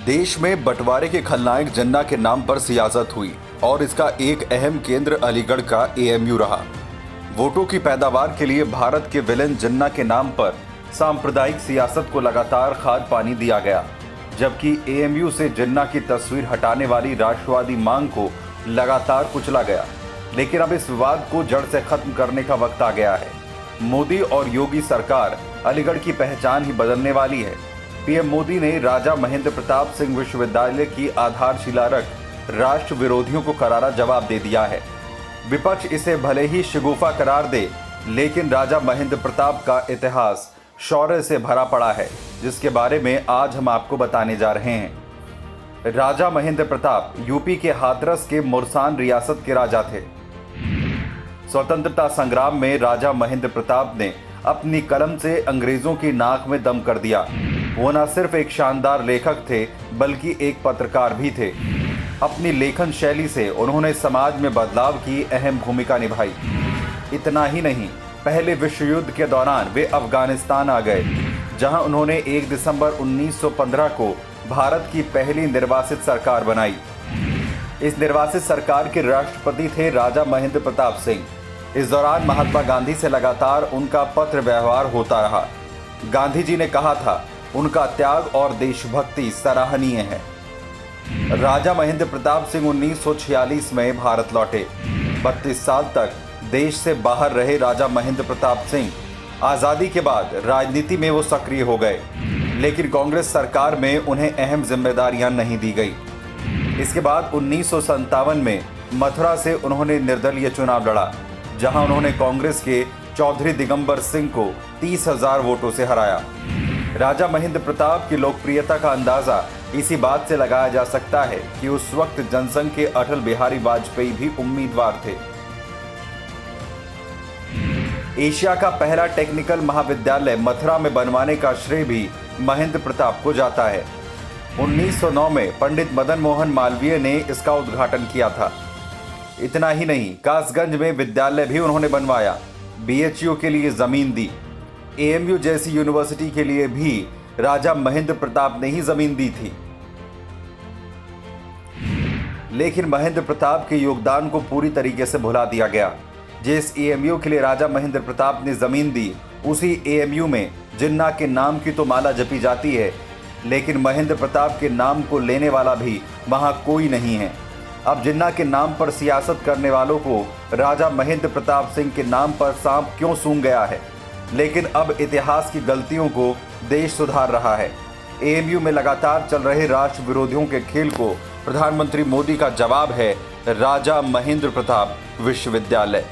देश में बंटवारे के खलनायक जिन्ना के नाम पर सियासत हुई और इसका एक अहम केंद्र अलीगढ़ का एएमयू रहा। वोटों की पैदावार के लिए भारत के विलेन जिन्ना के नाम पर सांप्रदायिक सियासत को लगातार खाद पानी दिया गया, जबकि एएमयू से जिन्ना की तस्वीर हटाने वाली राष्ट्रवादी मांग को लगातार कुचला गया। लेकिन अब इस विवाद को जड़ से खत्म करने का वक्त आ गया है। मोदी और योगी सरकार अलीगढ़ की पहचान ही बदलने वाली है। पीएम मोदी ने राजा महेंद्र प्रताप सिंह विश्वविद्यालय की आधारशिला रख राष्ट्र विरोधियों को करारा जवाब दे दिया है। विपक्ष इसे भले ही शगुफा करार दे, लेकिन राजा महेंद्र प्रताप का इतिहास शौर्य से भरा पड़ा है, जिसके बारे में आज हम आपको बताने जा रहे हैं। राजा महेंद्र प्रताप यूपी के हाथरस के मुरसान रियासत के राजा थे। स्वतंत्रता संग्राम में राजा महेंद्र प्रताप ने अपनी कलम से अंग्रेजों की नाक में दम कर दिया। वो न सिर्फ एक शानदार लेखक थे, बल्कि एक पत्रकार भी थे। अपनी लेखन शैली से उन्होंने समाज में बदलाव की अहम भूमिका निभाई। इतना ही नहीं, पहले विश्व युद्ध के दौरान वे अफगानिस्तान आ गए, जहां उन्होंने 1 दिसंबर 1915 को भारत की पहली निर्वासित सरकार बनाई। इस निर्वासित सरकार के राष्ट्रपति थे राजा महेंद्र प्रताप सिंह। इस दौरान महात्मा गांधी से लगातार उनका पत्र व्यवहार होता रहा। गांधी जी ने कहा था, उनका त्याग और देशभक्ति सराहनीय है। राजा महेंद्र प्रताप सिंह 1946 में भारत लौटे। 32 साल तक देश से बाहर रहे राजा महेंद्र प्रताप सिंह आज़ादी के बाद राजनीति में वो सक्रिय हो गए, लेकिन कांग्रेस सरकार में उन्हें अहम जिम्मेदारियां नहीं दी गई। इसके बाद 1957 में मथुरा से उन्होंने निर्दलीय चुनाव लड़ा, जहां उन्होंने कांग्रेस के चौधरी दिगंबर सिंह को 30,000 वोटों से हराया। राजा महेंद्र प्रताप की लोकप्रियता का अंदाजा इसी बात से लगाया जा सकता है कि उस वक्त जनसंघ के अटल बिहारी वाजपेयी भी उम्मीदवार थे। एशिया का पहला टेक्निकल महाविद्यालय मथुरा में बनवाने का श्रेय भी महेंद्र प्रताप को जाता है। 1909 में पंडित मदन मोहन मालवीय ने इसका उद्घाटन किया था। इतना ही नहीं, कासगंज में विद्यालय भी उन्होंने बनवाया, बीएचयू के लिए जमीन दी। एएमयू जैसी यूनिवर्सिटी के लिए भी राजा महेंद्र प्रताप ने ही जमीन दी थी। लेकिन महेंद्र प्रताप के योगदान को पूरी तरीके से भुला दिया गया। जिस एएमयू के लिए राजा महेंद्र प्रताप ने जमीन दी, उसी एएमयू में जिन्ना के नाम की तो माला जपी जाती है, लेकिन महेंद्र प्रताप के नाम को लेने वाला भी वहां कोई नहीं है। अब जिन्ना के नाम पर सियासत करने वालों को राजा महेंद्र प्रताप सिंह के नाम पर सांप क्यों सूंघ गया है, लेकिन अब इतिहास की गलतियों को देश सुधार रहा है। एएमयू में लगातार चल रहे राष्ट्र विरोधियों के खेल को प्रधानमंत्री मोदी का जवाब है राजा महेंद्र प्रताप विश्वविद्यालय।